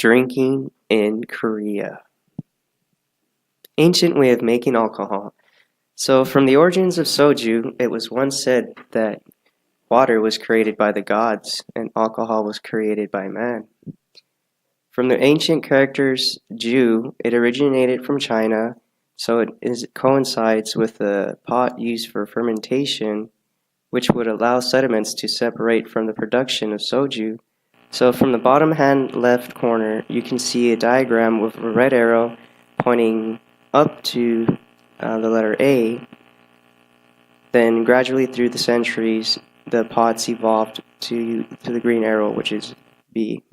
Drinking in Korea. Ancient way of making alcohol. So from the origins of soju, it was once said that water was created by the gods and alcohol was created by man. From the ancient characters Ju, it originated from China, so it coincides with the pot used for fermentation, which would allow sediments to separate from the production of soju. So from the bottom hand left corner, you can see a diagram with a red arrow pointing up to the letter A. Then gradually through the centuries, the pots evolved to the green arrow, which is B.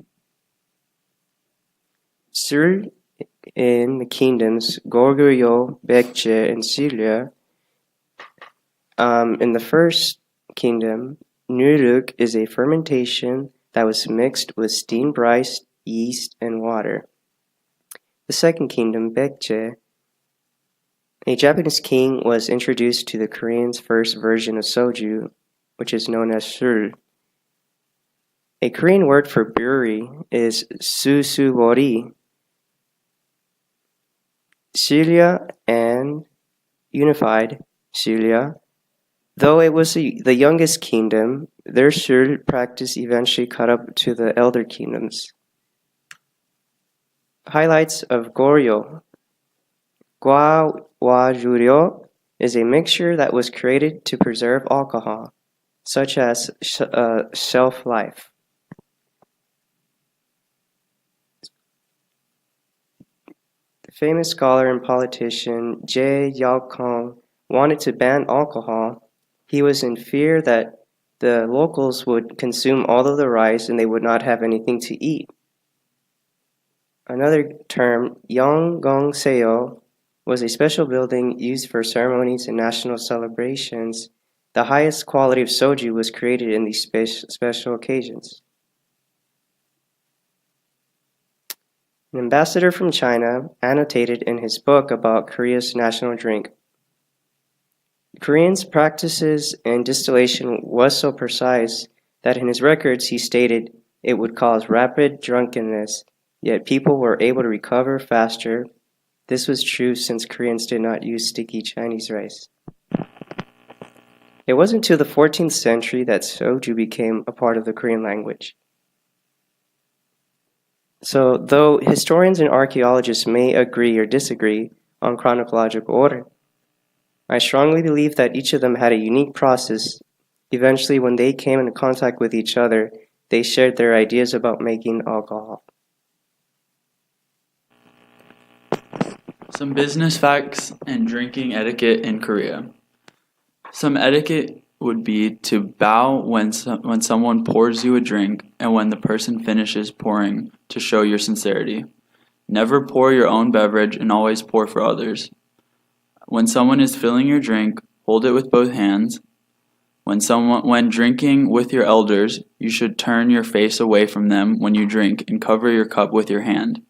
Sur in the kingdoms Goryeo, Baekje, and Silya. In the first kingdom, Nuruk is a fermentation that was mixed with steamed rice, yeast, and water. The second kingdom, Baekje, a Japanese king was introduced to the Koreans' first version of soju, which is known as 술. A Korean word for brewery is susubori. Silya and unified Silya. Though it was the youngest kingdom, their 술 practice eventually caught up to the elder kingdoms. Highlights of Goryeo. Gwawajuryo is a mixture that was created to preserve alcohol, such as shelf life. The famous scholar and politician Jae Yao-kong wanted to ban alcohol. He was in fear that the locals would consume all of the rice and they would not have anything to eat. Another term, Yeonggongsaeo, was a special building used for ceremonies and national celebrations. The highest quality of soju was created in these special occasions. An ambassador from China annotated in his book about Korea's national drink. Koreans' practices and distillation was so precise that in his records he stated it would cause rapid drunkenness, yet people were able to recover faster. This was true since Koreans did not use sticky Chinese rice. It wasn't until the 14th century that soju became a part of the Korean language. So, though historians and archaeologists may agree or disagree on chronological order, I strongly believe that each of them had a unique process. Eventually, when they came into contact with each other, they shared their ideas about making alcohol. Some business facts and drinking etiquette in Korea. Some etiquette would be to bow when someone pours you a drink and when the person finishes pouring to show your sincerity. Never pour your own beverage and always pour for others. When someone is filling your drink, hold it with both hands. When drinking with your elders, you should turn your face away from them when you drink and cover your cup with your hand.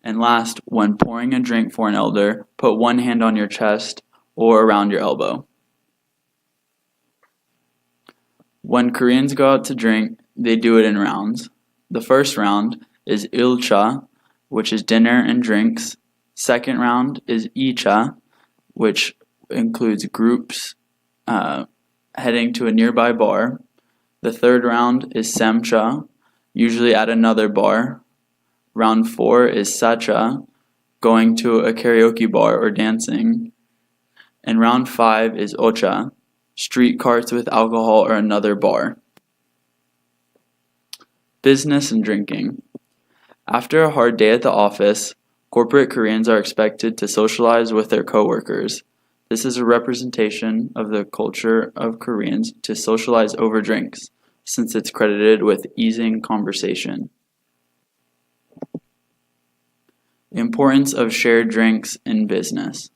And last, when pouring a drink for an elder, put one hand on your chest or around your elbow. When Koreans go out to drink, they do it in rounds. The first round is ilcha, which is dinner and drinks. Second round is icha, which includes groups heading to a nearby bar. The third round is semcha, usually at another bar. Round 4 is sacha, going to a karaoke bar or dancing. And round 5 is ocha, street carts with alcohol or another bar. Business and drinking. After a hard day at the office, corporate Koreans are expected to socialize with their coworkers. This is a representation of the culture of Koreans to socialize over drinks, since it's credited with easing conversation. Importance of shared drinks in business.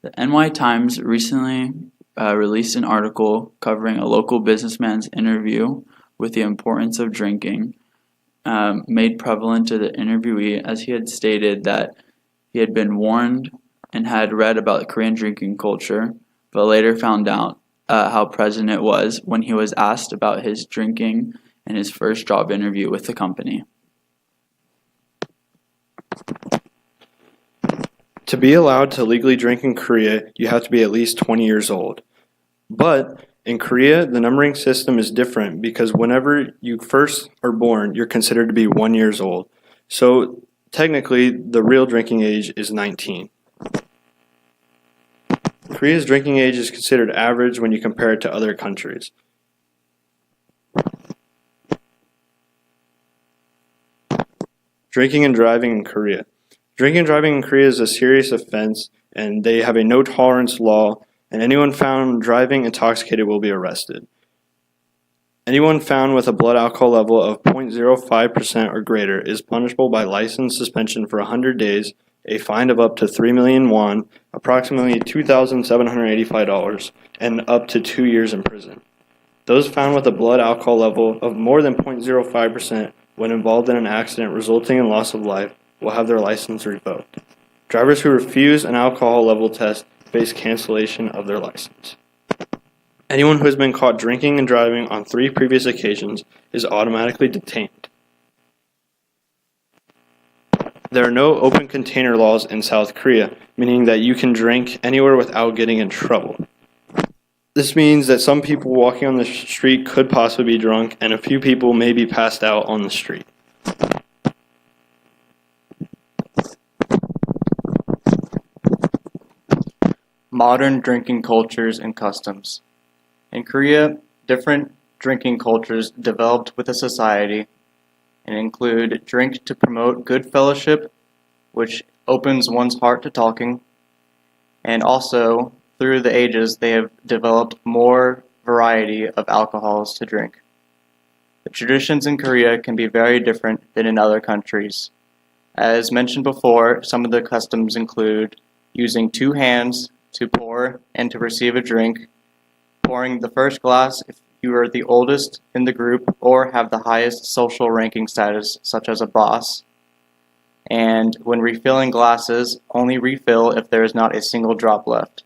The NY Times recently released an article covering a local businessman's interview with the importance of drinking, made prevalent to the interviewee as he had stated that he had been warned and had read about Korean drinking culture, but later found out how present it was when he was asked about his drinking in his first job interview with the company. To be allowed to legally drink in Korea, you have to be at least 20 years old. But in Korea, the numbering system is different because whenever you first are born, you're considered to be 1 year old. So technically, the real drinking age is 19. Korea's drinking age is considered average when you compare it to other countries. Drinking and driving in Korea. Drinking and driving in Korea is a serious offense, and they have a no tolerance law, and anyone found driving intoxicated will be arrested. Anyone found with a blood alcohol level of 0.05% or greater is punishable by license suspension for 100 days, a fine of up to 3 million won, approximately $2,785, and up to 2 years in prison. Those found with a blood alcohol level of more than 0.05% when involved in an accident resulting in loss of life will have their license revoked. Drivers who refuse an alcohol level test face cancellation of their license. Anyone who has been caught drinking and driving on 3 previous occasions is automatically detained. There are no open container laws in South Korea, meaning that you can drink anywhere without getting in trouble. This means that some people walking on the street could possibly be drunk, and a few people may be passed out on the street. Modern drinking cultures and customs. In Korea, different drinking cultures developed with a society and include drink to promote good fellowship, which opens one's heart to talking, and also through the ages they have developed more variety of alcohols to drink. The traditions in Korea can be very different than in other countries. As mentioned before, some of the customs include using 2 hands to pour and to receive a drink, pouring the first glass if you are the oldest in the group or have the highest social ranking status, such as a boss. And when refilling glasses, only refill if there is not a single drop left.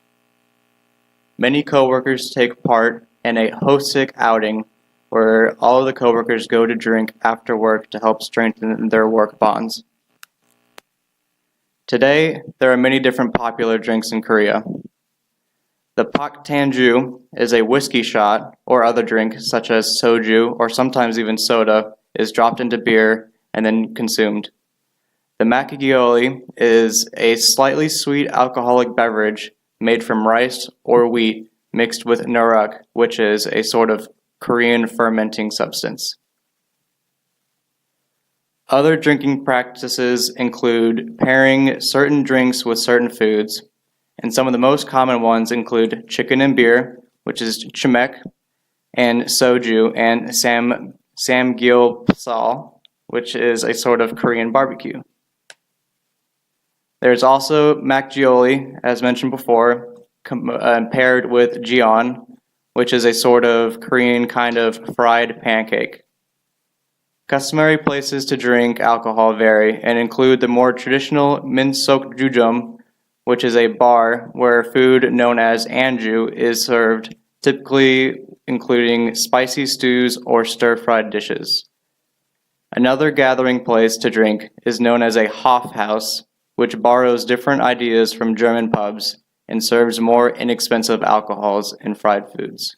Many coworkers take part in a hosik outing where all of the coworkers go to drink after work to help strengthen their work bonds. Today, there are many different popular drinks in Korea. The pak tanju is a whiskey shot or other drink such as soju or sometimes even soda is dropped into beer and then consumed. The makgeolli is a slightly sweet alcoholic beverage made from rice or wheat mixed with naruk, which is a sort of Korean fermenting substance. Other drinking practices include pairing certain drinks with certain foods, and some of the most common ones include chicken and beer, which is chimek, and soju, and samgyeopsal, which is a sort of Korean barbecue. There's also makgeolli, as mentioned before, paired with jeon, which is a sort of Korean kind of fried pancake. Customary places to drink alcohol vary and include the more traditional Minsok Jujum, which is a bar where food known as anju is served, typically including spicy stews or stir-fried dishes. Another gathering place to drink is known as a Hofhaus, which borrows different ideas from German pubs and serves more inexpensive alcohols and fried foods.